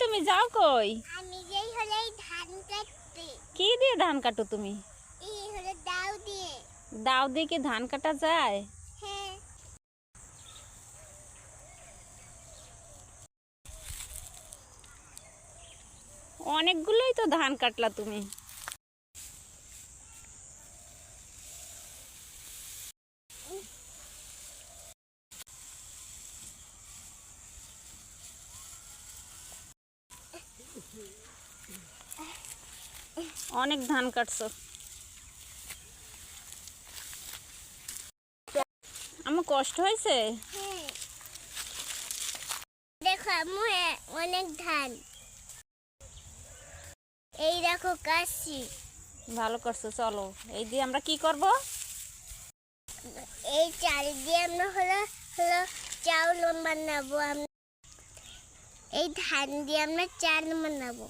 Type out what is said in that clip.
তুমি যাও কই? আমি যেই হলে ধান কাটতে। কি দিয়ে ধান কাটো তুমি? এই হলো দাও দিয়ে। দাও দিয়ে কি ধান কাটা যায়? হ্যাঁ। অনেকগুলোই তো ধান কাটলা তুমি। অনেক ধান কাটছো। আমার কষ্ট হয়েছে। হ্যাঁ। দেখো আম্মু অনেক ধান। এই দেখো কাশি। ভালো করছো, চলো এই দিয়ে আমরা কি করব? এই চাল দিয়ে আমরা হলো হলো চাউল বানাবো। এই ধান দিয়ে আমরা চাল বানাবো।